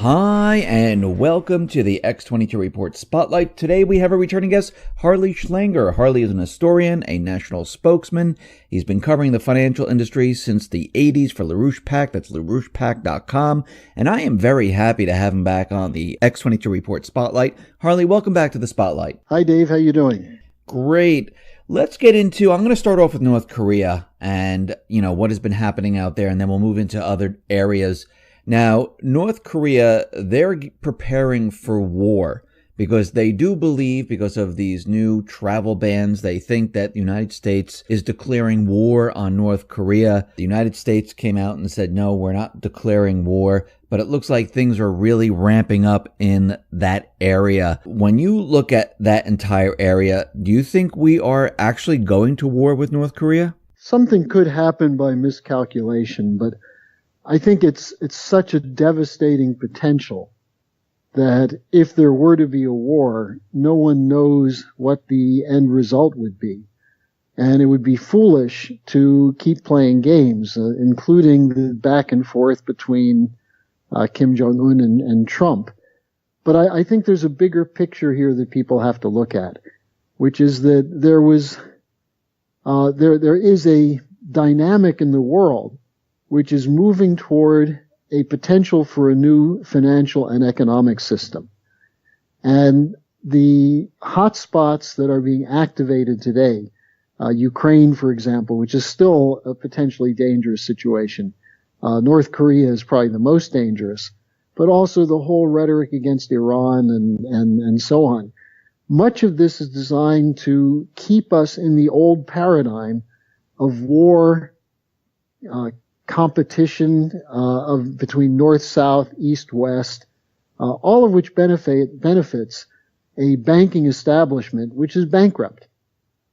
Hi, and welcome to the X22 Report Spotlight. Today we have a returning guest, Harley Schlanger. Harley is an historian, a national spokesman. He's been covering the financial industry since the 80s for LaRouche PAC. That's LaRouchePAC.com. And I am very happy to have him back on the X22 Report Spotlight. Harley, welcome back to the Spotlight. Hi, Dave. How you doing? Great. Let's get into, I'm going to start off with North Korea and, what has been happening out there, and then we'll move into other areas. Now, North Korea, they're preparing for war because they do believe, because of these new travel bans, they think that the United States is declaring war on North Korea. The United States came out and said, no, we're not declaring war, but it looks like things are really ramping up in that area. When you look at that entire area, do you think we are actually going to war with North Korea? Something could happen by miscalculation, but I think it's such a devastating potential that if there were to be a war, no one knows what the end result would be. And it would be foolish to keep playing games, including the back and forth between Kim Jong-un and Trump. But I think there's a bigger picture here that people have to look at, which is that there is a dynamic in the world which is moving toward a potential for a new financial and economic system. And the hotspots that are being activated today, Ukraine, for example, which is still a potentially dangerous situation. North Korea is probably the most dangerous, but also the whole rhetoric against Iran and so on. Much of this is designed to keep us in the old paradigm of war, competition between north, south, east, west, all of which benefits a banking establishment which is bankrupt.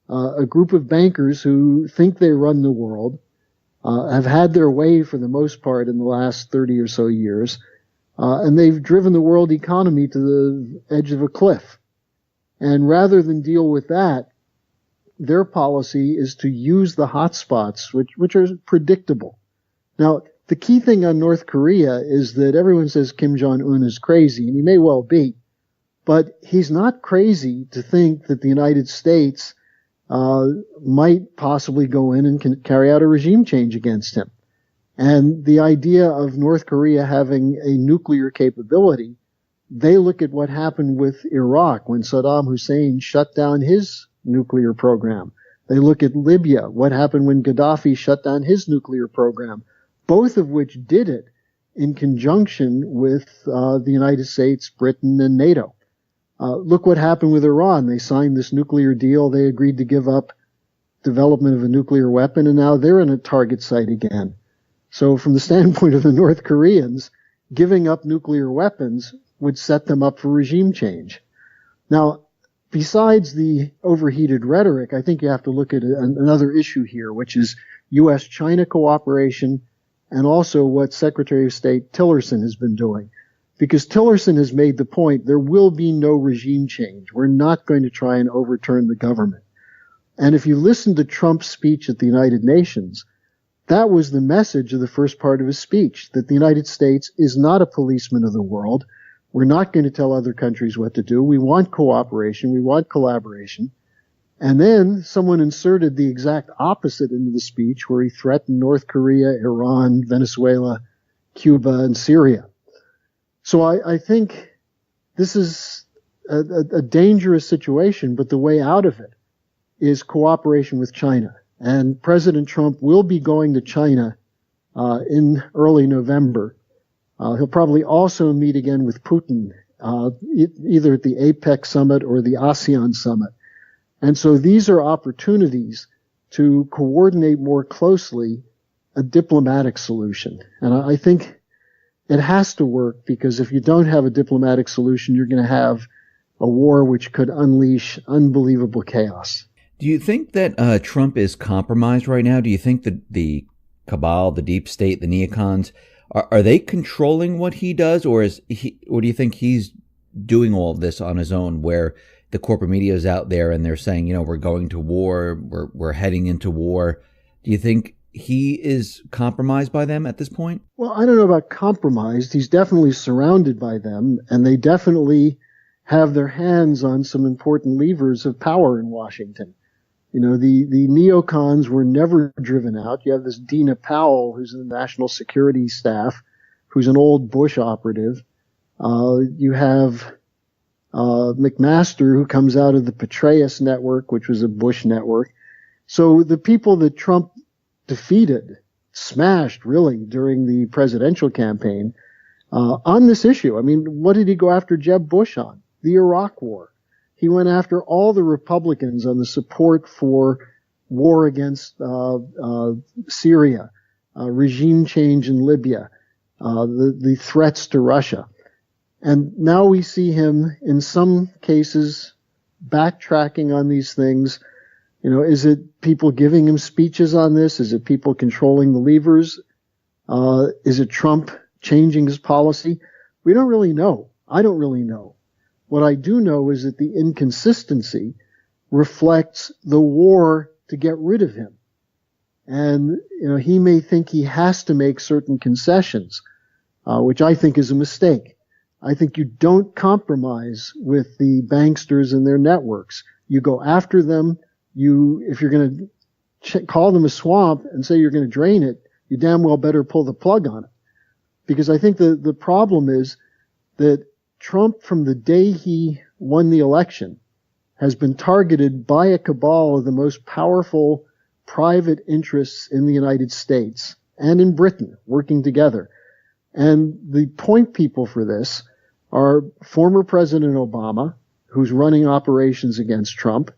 A group of bankers who think they run the world, have had their way for the most part in the last 30 or so years, and they've driven the world economy to the edge of a cliff. And rather than deal with that, their policy is to use the hotspots, which are predictable. Now, the key thing on North Korea is that everyone says Kim Jong-un is crazy, and he may well be, but he's not crazy to think that the United States might possibly go in and carry out a regime change against him. And the idea of North Korea having a nuclear capability, they look at what happened with Iraq when Saddam Hussein shut down his nuclear program. They look at Libya, what happened when Gaddafi shut down his nuclear program, both of which did it in conjunction with the United States, Britain, and NATO. Look what happened with Iran. They signed this nuclear deal. They agreed to give up development of a nuclear weapon, and now they're in a target site again. So from the standpoint of the North Koreans, giving up nuclear weapons would set them up for regime change. Now, besides the overheated rhetoric, I think you have to look at another issue here, which is U.S.-China cooperation, and also what Secretary of State Tillerson has been doing. Because Tillerson has made the point, there will be no regime change. We're not going to try and overturn the government. And if you listen to Trump's speech at the United Nations, that was the message of the first part of his speech, that the United States is not a policeman of the world. We're not going to tell other countries what to do. We want cooperation. We want collaboration. And then someone inserted the exact opposite into the speech, where he threatened North Korea, Iran, Venezuela, Cuba, and Syria. So I think this is a dangerous situation, but the way out of it is cooperation with China. And President Trump will be going to China in early November. He'll probably also meet again with Putin, either at the APEC summit or the ASEAN summit. And so these are opportunities to coordinate more closely a diplomatic solution. And I think it has to work, because if you don't have a diplomatic solution, you're going to have a war which could unleash unbelievable chaos. Do you think that Trump is compromised right now? Do you think that the cabal, the deep state, the neocons, are they controlling what he does, or do you think he's doing all of this on his own, where the corporate media is out there and they're saying, we're going to war, we're heading into war? Do you think he is compromised by them at this point? Well, I don't know about compromised. He's definitely surrounded by them, and they definitely have their hands on some important levers of power in Washington. You know, the neocons were never driven out. You have this Dina Powell, who's in the National Security Staff, who's an old Bush operative. You have McMaster, who comes out of the Petraeus network, which was a Bush network. So the people that Trump defeated, smashed really during the presidential campaign on this issue. I mean, what did he go after Jeb Bush on? The Iraq War. He went after all the Republicans on the support for war against Syria, regime change in Libya, the threats to Russia. And now we see him in some cases backtracking on these things. You know, is it people giving him speeches on this? Is it people controlling the levers? Is it Trump changing his policy? We don't really know. I don't really know. What I do know is that the inconsistency reflects the war to get rid of him. And, you know, he may think he has to make certain concessions, which I think is a mistake. I think you don't compromise with the banksters and their networks. You go after them. If you're going to call them a swamp and say you're going to drain it, you damn well better pull the plug on it. Because I think the problem is that Trump, from the day he won the election, has been targeted by a cabal of the most powerful private interests in the United States and in Britain working together. And the point people for this are former President Obama, who's running operations against Trump,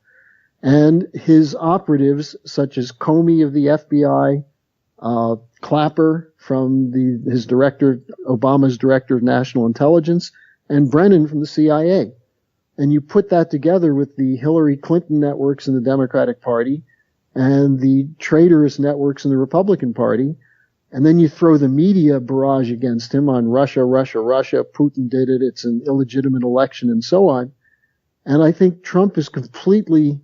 and his operatives such as Comey of the FBI, Clapper from Obama's director of national intelligence, and Brennan from the CIA. And you put that together with the Hillary Clinton networks in the Democratic Party and the traitorous networks in the Republican Party, and then you throw the media barrage against him on Russia, Putin did it, it's an illegitimate election, and so on. And I think Trump is completely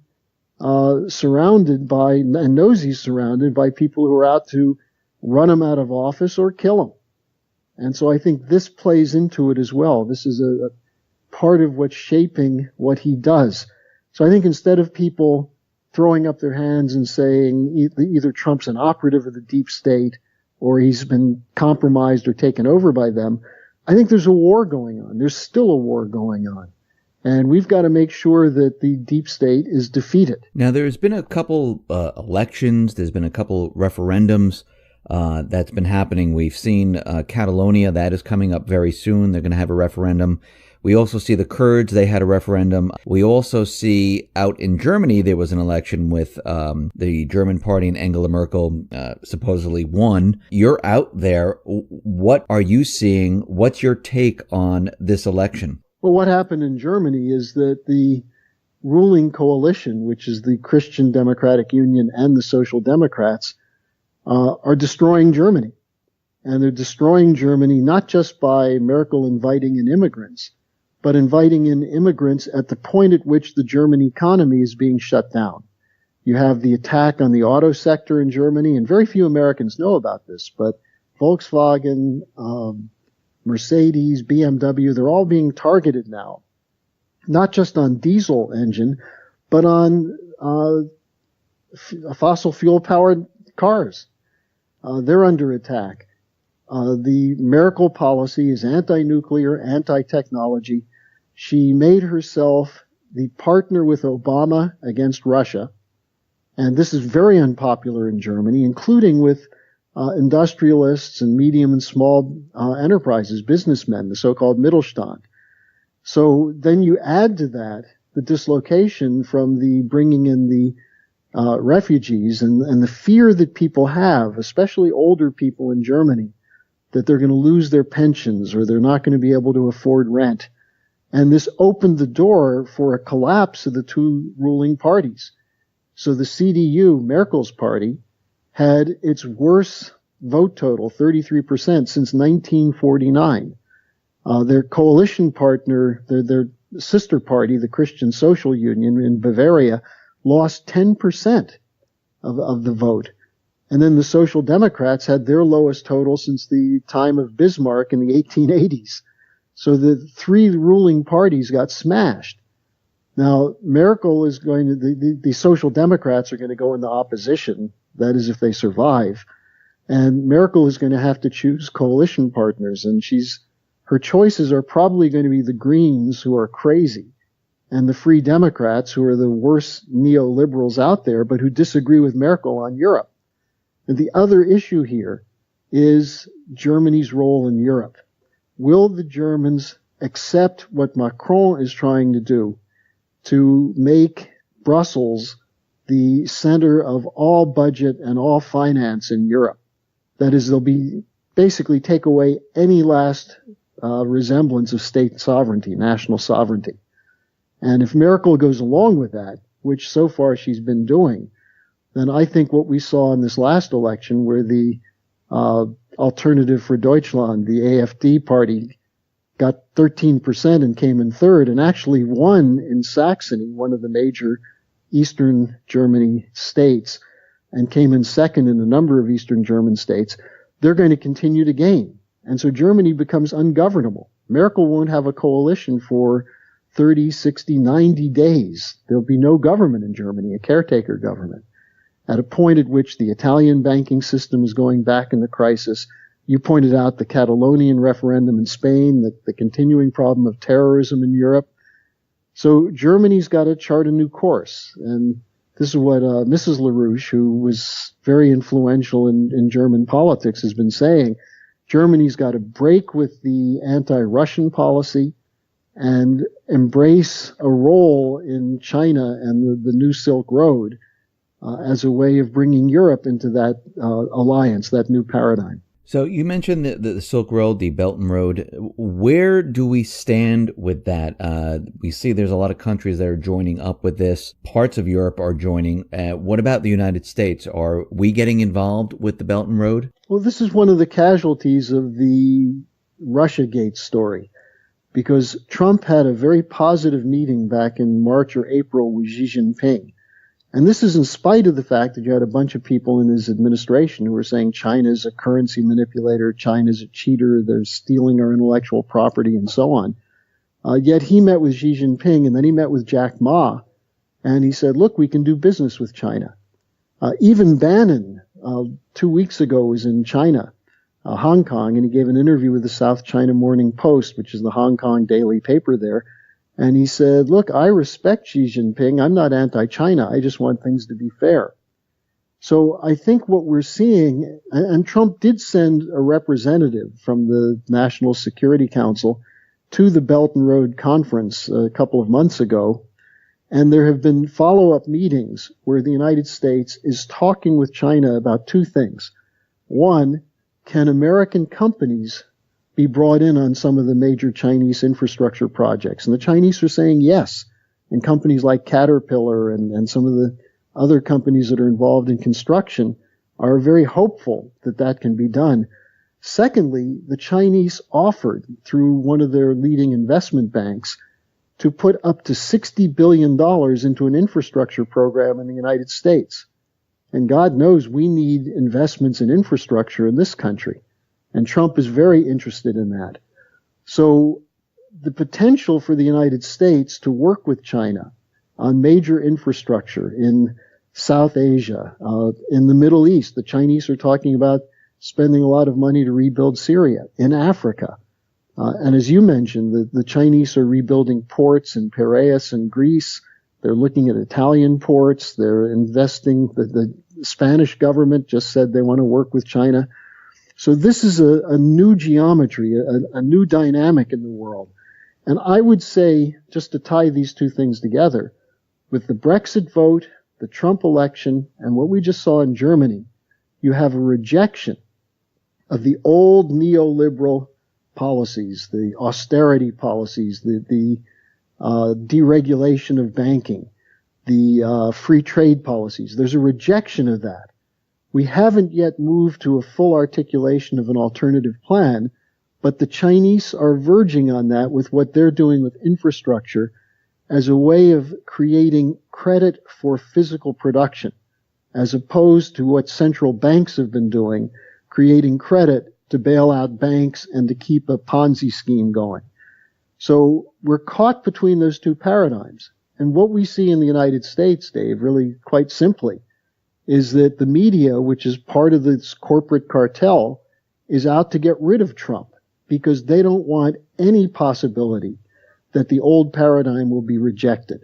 surrounded by, and knows he's surrounded by people who are out to run him out of office or kill him. And so I think this plays into it as well. This is a part of what's shaping what he does. So I think instead of people throwing up their hands and saying either Trump's an operative of the deep state or he's been compromised or taken over by them, I think there's a war going on. There's still a war going on. And we've got to make sure that the deep state is defeated. Now, there's been a couple elections. There's been a couple referendums that's been happening. We've seen Catalonia. That is coming up very soon. They're going to have a referendum. We also see the Kurds. They had a referendum. We also see out in Germany, there was an election with the German party and Angela Merkel supposedly won. You're out there. What are you seeing? What's your take on this election? Well, what happened in Germany is that the ruling coalition, which is the Christian Democratic Union and the Social Democrats, are destroying Germany. And they're destroying Germany not just by Merkel inviting in immigrants, but inviting in immigrants at the point at which the German economy is being shut down. You have the attack on the auto sector in Germany, and very few Americans know about this, but Volkswagen, Mercedes, BMW, they're all being targeted now, not just on diesel engine, but on fossil fuel-powered cars. They're under attack. The Merkel policy is anti-nuclear, anti-technology. She made herself the partner with Obama against Russia, and this is very unpopular in Germany, including with industrialists and medium and small enterprises, businessmen, the so-called Mittelstand. So then you add to that the dislocation from the bringing in the refugees and the fear that people have, especially older people in Germany, that they're going to lose their pensions or they're not going to be able to afford rent. And this opened the door for a collapse of the two ruling parties. So the CDU, Merkel's party, had its worst vote total, 33%, since 1949. Their coalition partner, their sister party, the Christian Social Union in Bavaria, lost 10% of the vote. And then the Social Democrats had their lowest total since the time of Bismarck in the 1880s. So the three ruling parties got smashed. Now, Merkel is going to, the Social Democrats are going to go into opposition. That is, if they survive. And Merkel is going to have to choose coalition partners. And her choices are probably going to be the Greens, who are crazy, and the Free Democrats, who are the worst neoliberals out there, but who disagree with Merkel on Europe. And the other issue here is Germany's role in Europe. Will the Germans accept what Macron is trying to do to make Brussels the center of all budget and all finance in Europe? That is, they'll basically take away any last resemblance of state sovereignty, national sovereignty. And if Merkel goes along with that, which so far she's been doing, then I think what we saw in this last election, where the Alternative for Deutschland, the AfD party, got 13% and came in third, and actually won in Saxony, one of the major Eastern Germany states, and came in second in a number of Eastern German states, they're going to continue to gain. And so Germany becomes ungovernable. Merkel won't have a coalition for 30, 60, 90 days. There'll be no government in Germany, a caretaker government. At a point at which the Italian banking system is going back into crisis, you pointed out the Catalonian referendum in Spain, the continuing problem of terrorism in Europe. So Germany's got to chart a new course. And this is what Mrs. LaRouche, who was very influential in German politics, has been saying. Germany's got to break with the anti-Russian policy and embrace a role in China and the New Silk Road as a way of bringing Europe into that alliance, that new paradigm. So you mentioned the Silk Road, the Belt and Road. Where do we stand with that? We see there's a lot of countries that are joining up with this. Parts of Europe are joining. What about the United States? Are we getting involved with the Belt and Road? Well, this is one of the casualties of the Russiagate story, because Trump had a very positive meeting back in March or April with Xi Jinping. And this is in spite of the fact that you had a bunch of people in his administration who were saying China is a currency manipulator, China is a cheater, they're stealing our intellectual property, and so on. Yet he met with Xi Jinping, and then he met with Jack Ma, and he said, look, we can do business with China. Even Bannon, 2 weeks ago, was in China, Hong Kong, and he gave an interview with the South China Morning Post, which is the Hong Kong daily paper there. And he said, look, I respect Xi Jinping. I'm not anti-China. I just want things to be fair. So I think what we're seeing, and Trump did send a representative from the National Security Council to the Belt and Road Conference a couple of months ago. And there have been follow-up meetings where the United States is talking with China about two things. One, can American companies be brought in on some of the major Chinese infrastructure projects? And the Chinese are saying yes. And companies like Caterpillar and some of the other companies that are involved in construction are very hopeful that that can be done. Secondly, the Chinese offered, through one of their leading investment banks, to put up to $60 billion into an infrastructure program in the United States. And God knows we need investments in infrastructure in this country. And Trump is very interested in that. So the potential for the United States to work with China on major infrastructure in South Asia, in the Middle East, the Chinese are talking about spending a lot of money to rebuild Syria, in Africa. And as you mentioned, the Chinese are rebuilding ports in Piraeus and Greece. They're looking at Italian ports. They're investing. The Spanish government just said they want to work with China. So this is a new geometry, a new dynamic in the world. And I would say, just to tie these two things together, with the Brexit vote, the Trump election, and what we just saw in Germany, you have a rejection of the old neoliberal policies, the austerity policies, the deregulation of banking, the free trade policies. There's a rejection of that. We haven't yet moved to a full articulation of an alternative plan, but the Chinese are verging on that with what they're doing with infrastructure as a way of creating credit for physical production. as opposed to what central banks have been doing, creating credit to bail out banks and to keep a Ponzi scheme going. So we're caught between those two paradigms. And what we see in the United States, Dave, really quite simply, is that the media, which is part of this corporate cartel, is out to get rid of Trump because they don't want any possibility that the old paradigm will be rejected.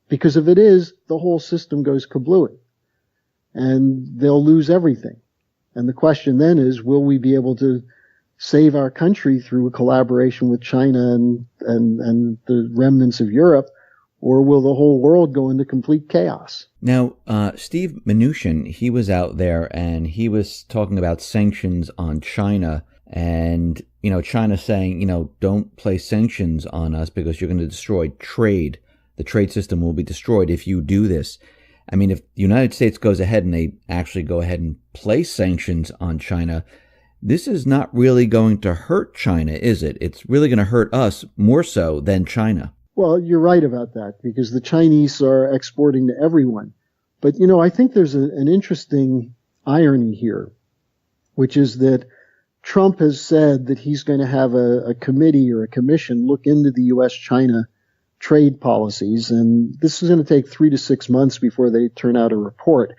Because if it is, the whole system goes kablooey and they'll lose everything. And the question then is, will we be able to save our country through a collaboration with China and the remnants of Europe, or will the whole world go into complete chaos? Now, Steve Mnuchin, he was out there and he was talking about sanctions on China and, China saying, don't place sanctions on us because you're going to destroy trade. The trade system will be destroyed if you do this. I mean, if the United States goes ahead and they actually go ahead and place sanctions on China, this is not really going to hurt China, is it? It's really going to hurt us more so than China. Well, you're right about that because the Chinese are exporting to everyone. But, I think there's an interesting irony here, which is that Trump has said that he's going to have a committee or a commission look into the U.S.-China trade policies. And this is going to take 3 to 6 months before they turn out a report.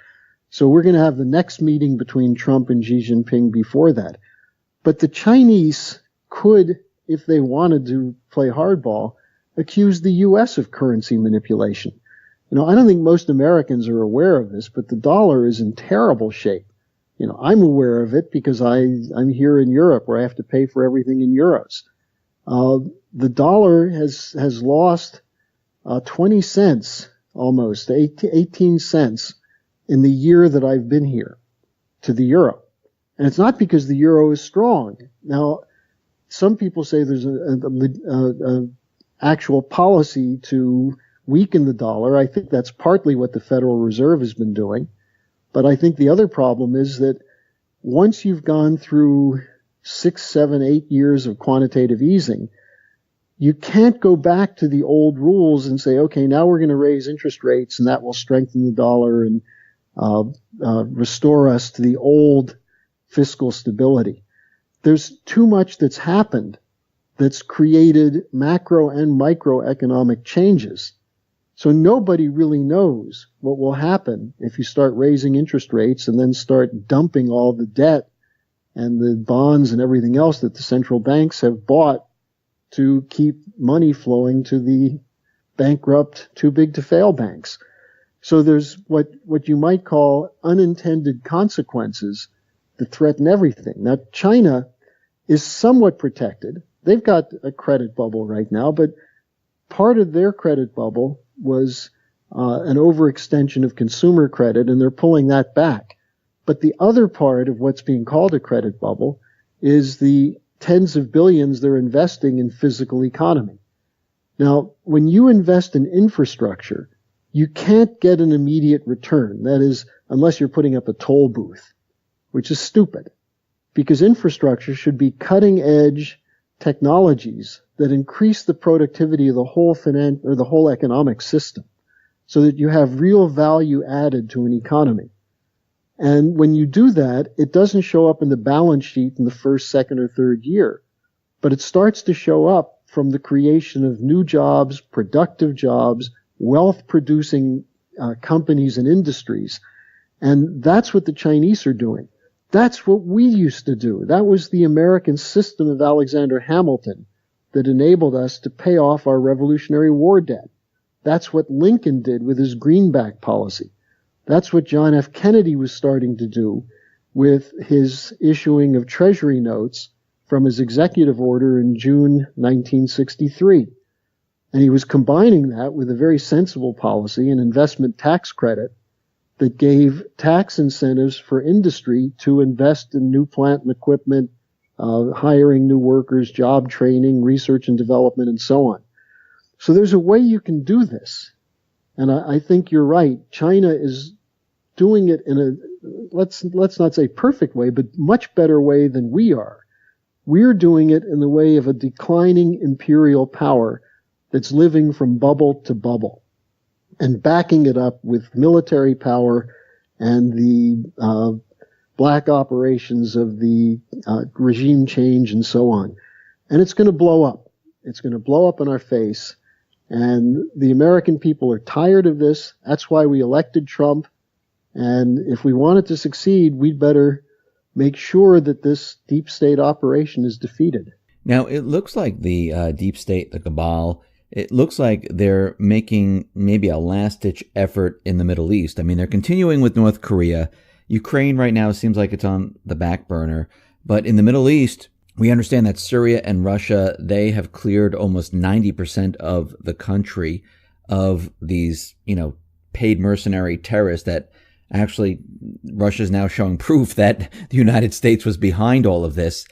So we're going to have the next meeting between Trump and Xi Jinping before that. But the Chinese could, if they wanted to play hardball, accuse the U.S. of currency manipulation. I don't think most Americans are aware of this, but the dollar is in terrible shape. I'm aware of it because I'm here in Europe where I have to pay for everything in euros. The dollar has lost 20 cents almost, 18 cents in the year that I've been here to the euro. And it's not because the euro is strong. Now, some people say there's a actual policy to weaken the dollar. I think that's partly what the Federal Reserve has been doing. But I think the other problem is that once you've gone through 6, 7, 8 years of quantitative easing, you can't go back to the old rules and say, okay, now we're going to raise interest rates and that will strengthen the dollar and restore us to the old fiscal stability. There's too much that's happened that's created macro and microeconomic changes. So nobody really knows what will happen if you start raising interest rates and then start dumping all the debt and the bonds and everything else that the central banks have bought to keep money flowing to the bankrupt, too big to fail banks. So there's what you might call unintended consequences that threaten everything. Now, China is somewhat protected. They've got a credit bubble right now, but part of their credit bubble was an overextension of consumer credit, and they're pulling that back. But the other part of what's being called a credit bubble is the tens of billions they're investing in physical economy. Now, when you invest in infrastructure, you can't get an immediate return. That is, unless you're putting up a toll booth, which is stupid, because infrastructure should be cutting-edge technologies that increase the productivity of the whole economic system, so that you have real value added to an economy. And when you do that, it doesn't show up in the balance sheet in the first, second, or third year, but it starts to show up from the creation of new jobs, productive jobs, wealth-producing companies and industries. And that's what the Chinese are doing. That's what we used to do. That was the American system of Alexander Hamilton that enabled us to pay off our Revolutionary War debt. That's what Lincoln did with his greenback policy. That's what John F. Kennedy was starting to do with his issuing of Treasury notes from his executive order in June 1963. And he was combining that with a very sensible policy, an investment tax credit that gave tax incentives for industry to invest in new plant and equipment, hiring new workers, job training, research and development, and so on. So there's a way you can do this. And I think you're right. China is doing it in a, let's not say perfect way, but much better way than we are. We're doing it in the way of a declining imperial power that's living from bubble to bubble and backing it up with military power and the black operations of the regime change and so on. And it's going to blow up. It's going to blow up in our face. And the American people are tired of this. That's why we elected Trump. And if we want it to succeed, we'd better make sure that this deep state operation is defeated. Now, it looks like the deep state, the cabal, it looks like they're making maybe a last-ditch effort in the Middle East. I mean, they're continuing with North Korea. Ukraine right now seems like it's on the back burner. But in the Middle East, we understand that Syria and Russia, they have cleared almost 90% of the country of these, paid mercenary terrorists that actually Russia's now showing proof that the United States was behind all of this.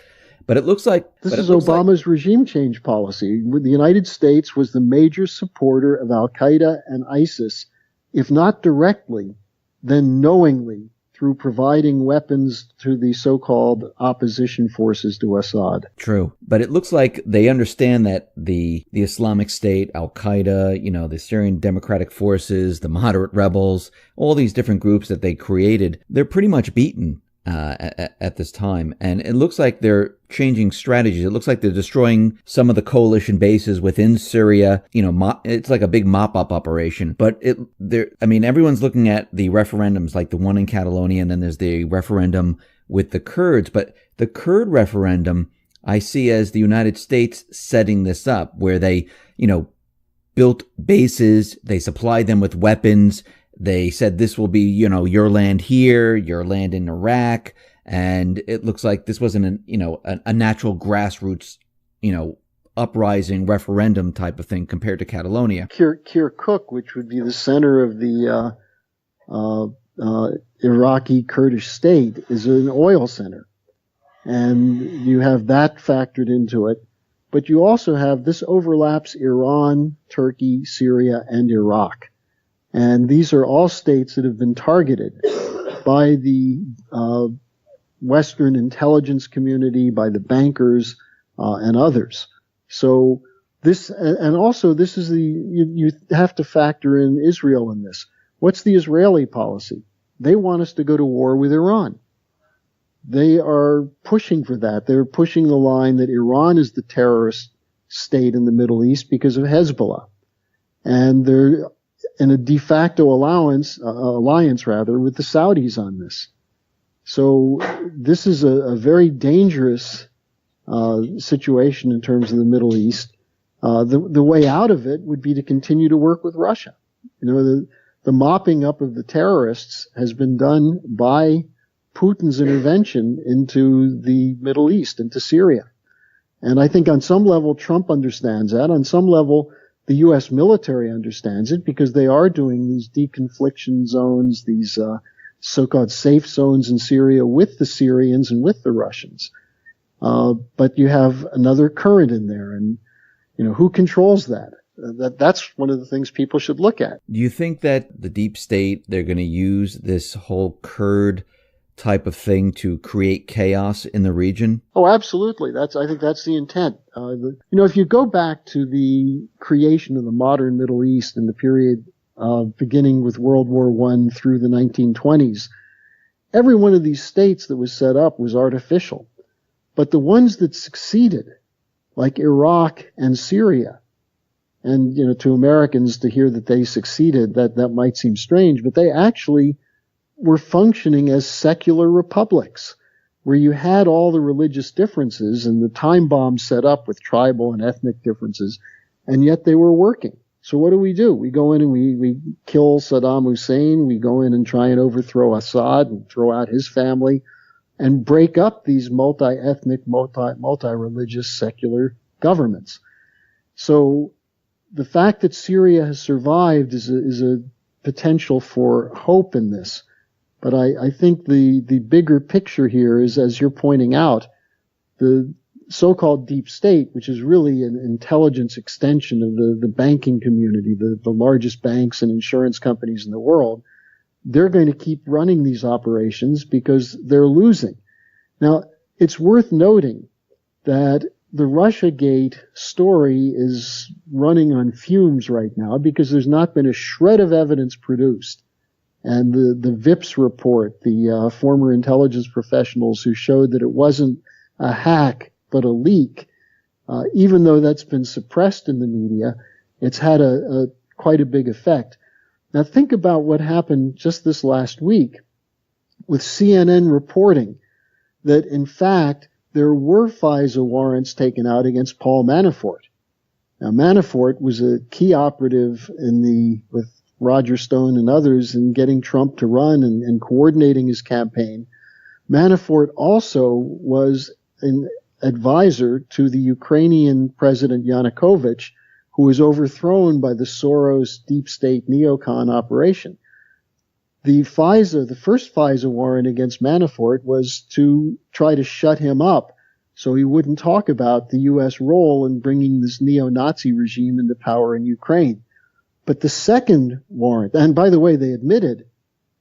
But it looks like this is Obama's regime change policy. The United States was the major supporter of Al-Qaeda and ISIS, if not directly, then knowingly, through providing weapons to the so-called opposition forces to Assad. True. But it looks like they understand that the Islamic State, Al-Qaeda, the Syrian Democratic Forces, the moderate rebels, all these different groups that they created, they're pretty much beaten at this time. And it looks like they're changing strategies. It looks like they're destroying some of the coalition bases within Syria. It's like a big mop-up operation. But everyone's looking at the referendums, like the one in Catalonia, and then there's the referendum with the Kurds. But the Kurd referendum, I see as the United States setting this up, where they, built bases, they supplied them with weapons. They said this will be, your land here, your land in Iraq. And it looks like this wasn't a natural grassroots, uprising referendum type of thing compared to Catalonia. Kirkuk, which would be the center of the Iraqi Kurdish state, is an oil center. And you have that factored into it. But you also have, this overlaps Iran, Turkey, Syria, and Iraq. And these are all states that have been targeted by the Western intelligence community, by the bankers, and others. So this is you have to factor in Israel in this. What's the Israeli policy? They want us to go to war with Iran. They are pushing for that. They're pushing the line that Iran is the terrorist state in the Middle East because of Hezbollah. And they're in a de facto alliance with the Saudis on this. So this is a very dangerous situation in terms of the Middle East. The way out of it would be to continue to work with Russia. The mopping up of the terrorists has been done by Putin's intervention into the Middle East, into Syria. And I think on some level Trump understands that. On some level the U.S. military understands it, because they are doing these deconfliction zones, these so-called safe zones in Syria with the Syrians and with the Russians. But you have another current in there, and who controls that? That's one of the things people should look at. Do you think that the deep state, they're going to use this whole Kurd type of thing to create chaos in the region? Oh, absolutely. I think that's the intent. If you go back to the creation of the modern Middle East in the period beginning with World War I through the 1920s, every one of these states that was set up was artificial. But the ones that succeeded, like Iraq and Syria, and, to Americans to hear that they succeeded, that might seem strange, but they actually were functioning as secular republics, where you had all the religious differences and the time bomb set up with tribal and ethnic differences, and yet they were working. So what do? We go in and we kill Saddam Hussein. We go in and try and overthrow Assad and throw out his family and break up these multi-ethnic, multi-religious secular governments. So the fact that Syria has survived is a potential for hope in this. But I think the bigger picture here is, as you're pointing out, the so-called deep state, which is really an intelligence extension of the banking community, the largest banks and insurance companies in the world, they're going to keep running these operations because they're losing. Now, it's worth noting that the Russiagate story is running on fumes right now because there's not been a shred of evidence produced and the VIPS report, the former intelligence professionals who showed that it wasn't a hack but a leak, even though that's been suppressed in the media, it's had a quite a big effect. Now think about what happened just this last week with CNN reporting that, in fact, there were FISA warrants taken out against Paul Manafort. Now, Manafort was a key operative with Roger Stone and others in getting Trump to run and coordinating his campaign. Manafort also was an advisor to the Ukrainian President Yanukovych, who was overthrown by the Soros deep state neocon operation. The first FISA warrant against Manafort was to try to shut him up so he wouldn't talk about the U.S. role in bringing this neo-Nazi regime into power in Ukraine. But the second warrant, and by the way, they admitted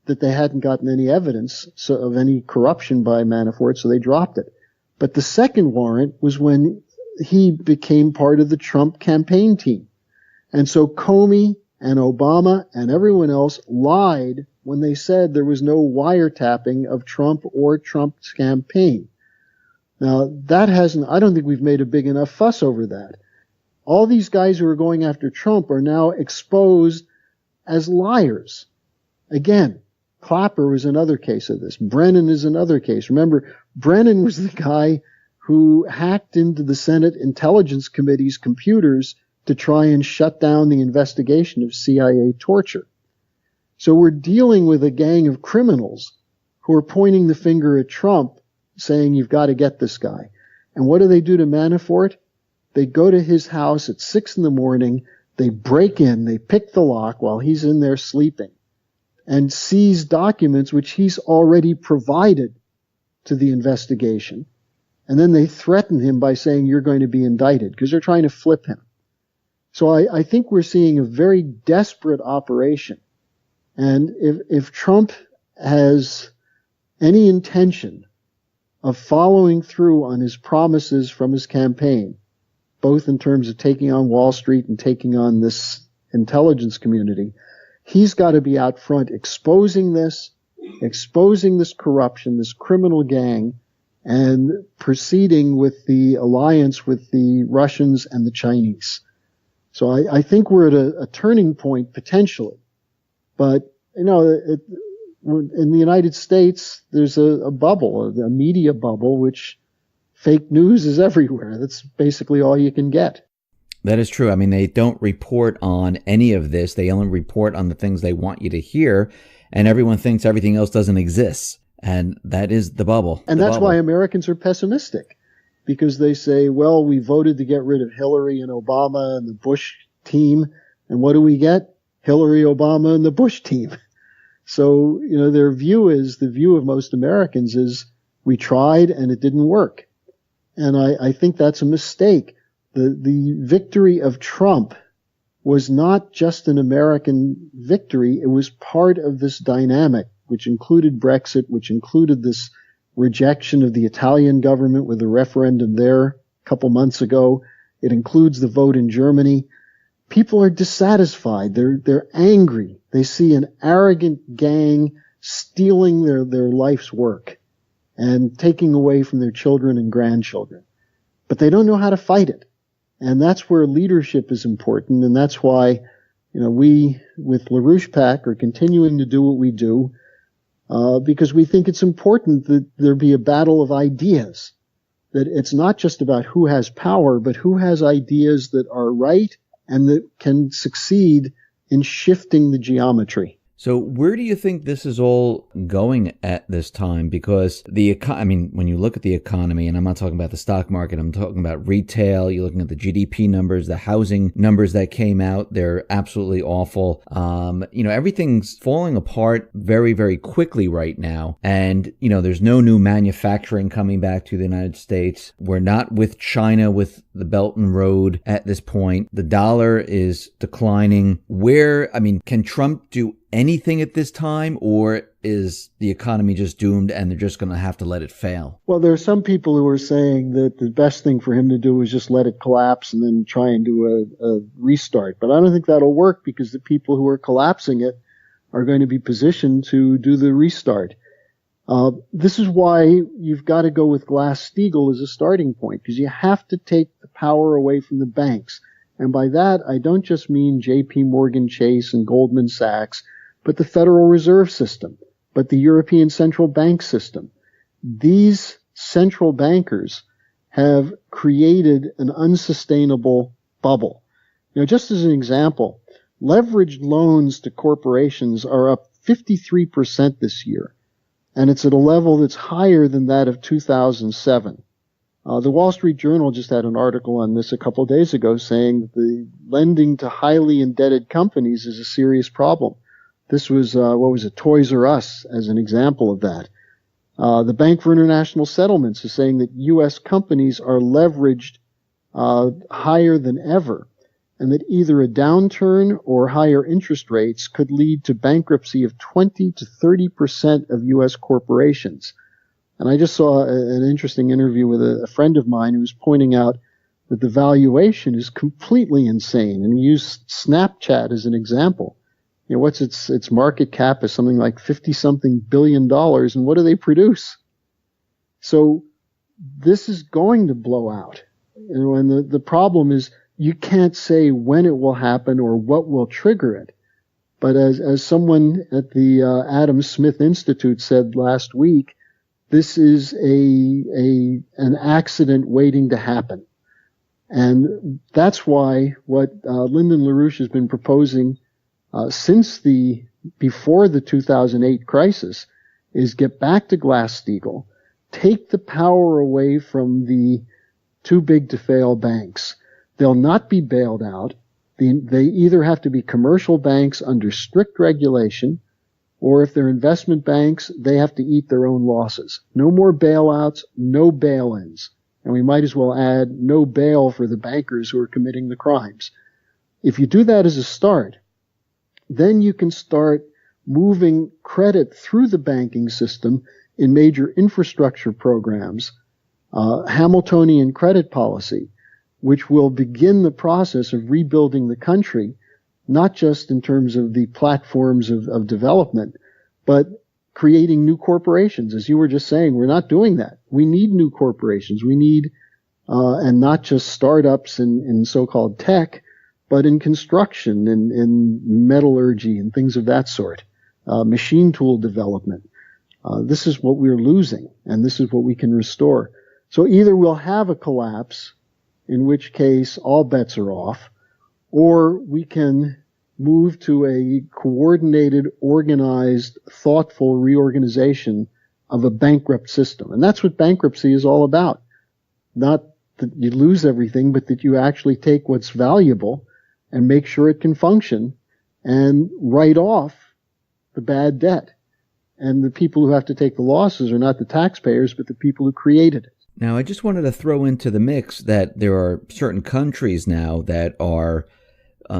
that they hadn't gotten any evidence of any corruption by Manafort, so they dropped it. But the second warrant was when he became part of the Trump campaign team. And so Comey and Obama and everyone else lied when they said there was no wiretapping of Trump or Trump's campaign. Now, I don't think we've made a big enough fuss over that. All these guys who are going after Trump are now exposed as liars. Again, Clapper was another case of this. Brennan is another case. Remember, Brennan was the guy who hacked into the Senate Intelligence Committee's computers to try and shut down the investigation of CIA torture. So we're dealing with a gang of criminals who are pointing the finger at Trump, saying, you've got to get this guy. And what do they do to Manafort? They go to his house at 6 a.m, they break in, they pick the lock while he's in there sleeping, and seize documents which he's already provided to the investigation. And then they threaten him by saying, you're going to be indicted, because they're trying to flip him. So I think we're seeing a very desperate operation. And if Trump has any intention of following through on his promises from his campaign, both in terms of taking on Wall Street and taking on this intelligence community, he's got to be out front exposing this corruption, this criminal gang, and proceeding with the alliance with the Russians and the Chinese. So I think we're at a turning point potentially. But, in the United States, there's a bubble, a media bubble, which fake news is everywhere. That's basically all you can get. That is true. I mean, they don't report on any of this. They only report on the things they want you to hear, and everyone thinks everything else doesn't exist. And that is the bubble. And that's why Americans are pessimistic, because they say, well, we voted to get rid of Hillary and Obama and the Bush team. And what do we get? Hillary, Obama, and the Bush team. So, the view of most Americans is we tried and it didn't work. And I think that's a mistake. The victory of Trump was not just an American victory. It was part of this dynamic, which included Brexit, which included this rejection of the Italian government with a referendum there a couple months ago. It includes the vote in Germany. People are dissatisfied. They're angry. They see an arrogant gang stealing their life's work and taking away from their children and grandchildren. But they don't know how to fight it. And that's where leadership is important. And that's why, we with LaRouche PAC are continuing to do what we do, because we think it's important that there be a battle of ideas, that it's not just about who has power, but who has ideas that are right and that can succeed in shifting the geometry. So where do you think this is all going at this time? Because when you look at the economy, and I'm not talking about the stock market, I'm talking about retail. You're looking at the GDP numbers, the housing numbers that came out. They're absolutely awful. Everything's falling apart very, very quickly right now. And, there's no new manufacturing coming back to the United States. We're not with China with the Belt and Road at this point. The dollar is declining. Can Trump do anything at this time, or is the economy just doomed and they're just going to have to let it fail? Well, there are some people who are saying that the best thing for him to do is just let it collapse and then try and do a restart. But I don't think that'll work, because the people who are collapsing it are going to be positioned to do the restart. This is why you've got to go with Glass-Steagall as a starting point, because you have to take the power away from the banks. And by that, I don't just mean J.P. Morgan Chase and Goldman Sachs, but the Federal Reserve System, but the European Central Bank System. These central bankers have created an unsustainable bubble. Just as an example, leveraged loans to corporations are up 53% this year, and it's at a level that's higher than that of 2007. The Wall Street Journal just had an article on this a couple of days ago saying that the lending to highly indebted companies is a serious problem. This was, Toys R Us as an example of that. The Bank for International Settlements is saying that U.S. companies are leveraged higher than ever, and that either a downturn or higher interest rates could lead to bankruptcy of 20 to 30% of U.S. corporations. And I just saw an interesting interview with a friend of mine who was pointing out that the valuation is completely insane. And he used Snapchat as an example. What's its market cap is something like $50-something billion, and what do they produce? So this is going to blow out. And the problem is you can't say when it will happen or what will trigger it. But as someone at the Adam Smith Institute said last week, this is an accident waiting to happen. And that's why what Lyndon LaRouche has been proposing since before the 2008 crisis is get back to Glass-Steagall, take the power away from the too big to fail banks. They'll not be bailed out. They either have to be commercial banks under strict regulation, or if they're investment banks, they have to eat their own losses. No more bailouts, no bail-ins. And we might as well add no bail for the bankers who are committing the crimes. If you do that as a start, then you can start moving credit through the banking system in major infrastructure programs, Hamiltonian credit policy, which will begin the process of rebuilding the country, not just in terms of the platforms of development, but creating new corporations. As you were just saying, we're not doing that. We need new corporations. We need, and not just startups in so-called tech, but in construction and in metallurgy and things of that sort, machine tool development. This is what we're losing, and this is what we can restore. So either we'll have a collapse, in which case all bets are off, or we can move to a coordinated, organized, thoughtful reorganization of a bankrupt system. And that's what bankruptcy is all about. Not that you lose everything, but that you actually take what's valuable and make sure it can function and write off the bad debt. And the people who have to take the losses are not the taxpayers, but the people who created it. Now, I just wanted to throw into the mix that there are certain countries now that are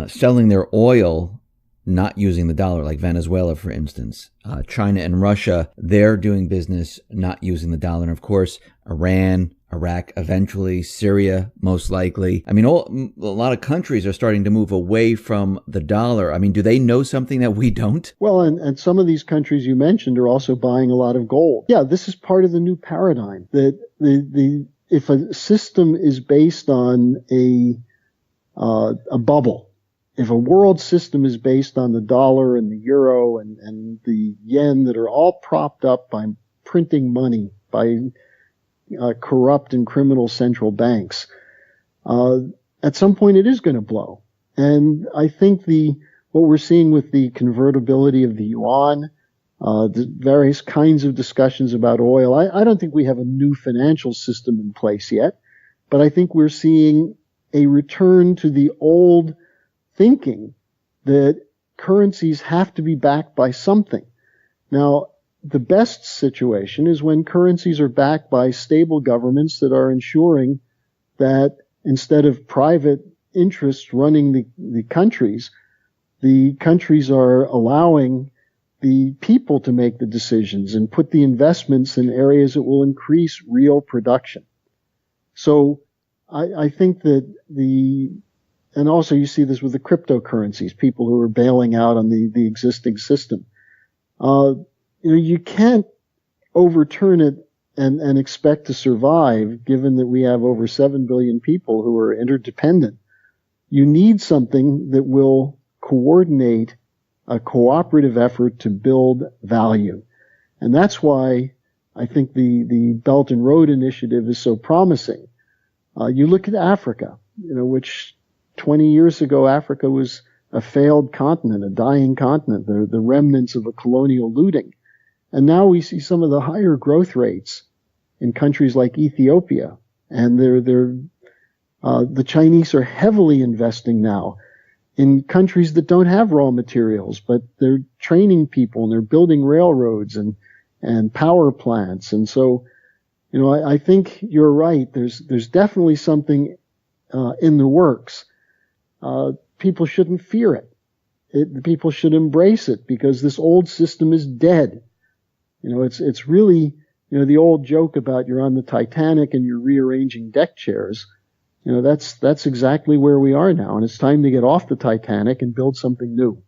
selling their oil not using the dollar, like Venezuela, for instance. China and Russia, they're doing business not using the dollar. And of course, Iran, Iraq, eventually Syria, most likely. I mean, a lot of countries are starting to move away from the dollar. I mean, do they know something that we don't? Well, and some of these countries you mentioned are also buying a lot of gold. Yeah, this is part of the new paradigm that if a system is based on a bubble, if a world system is based on the dollar and the euro and the yen that are all propped up by printing money, by corrupt and criminal central banks, at some point it is going to blow. And I think what we're seeing with the convertibility of the yuan, the various kinds of discussions about oil, I don't think we have a new financial system in place yet, but I think we're seeing a return to the old thinking that currencies have to be backed by something. Now, the best situation is when currencies are backed by stable governments that are ensuring that instead of private interests running the countries are allowing the people to make the decisions and put the investments in areas that will increase real production. So I think that and also you see this with the cryptocurrencies, people who are bailing out on the existing system. You can't overturn it and expect to survive, given that we have over 7 billion people who are interdependent. You need something that will coordinate a cooperative effort to build value. And that's why I think the Belt and Road Initiative is so promising. You look at Africa, which 20 years ago, Africa was a failed continent, a dying continent, the remnants of a colonial looting. And now we see some of the higher growth rates in countries like Ethiopia. And the Chinese are heavily investing now in countries that don't have raw materials, but they're training people and they're building railroads and power plants. And so, I think you're right. There's definitely something in the works. People shouldn't fear it. People should embrace it, because this old system is dead. It's really, the old joke about you're on the Titanic and you're rearranging deck chairs. That's exactly where we are now, and it's time to get off the Titanic and build something new.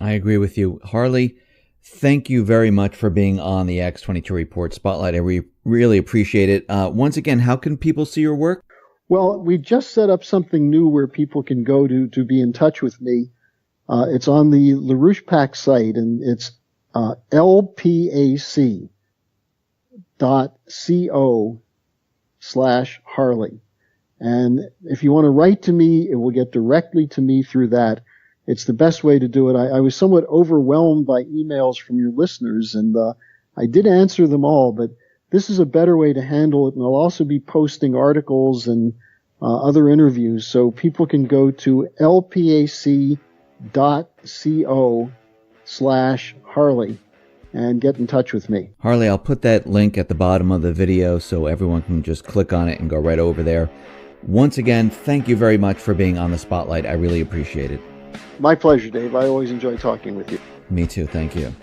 I agree with you. Harley, thank you very much for being on the X22 Report Spotlight. I really appreciate it. Once again, how can people see your work? Well, we just set up something new where people can go to be in touch with me. It's on the LaRouche PAC site, and it's lpac.co/Harley. And if you want to write to me, it will get directly to me through that. It's the best way to do it. I was somewhat overwhelmed by emails from your listeners, and I did answer them all, but this is a better way to handle it. And I'll also be posting articles and other interviews, so people can go to lpac.co/Harley and get in touch with me. Harley, I'll put that link at the bottom of the video so everyone can just click on it and go right over there. Once again, thank you very much for being on the Spotlight. I really appreciate it. My pleasure, Dave. I always enjoy talking with you. Me too. Thank you.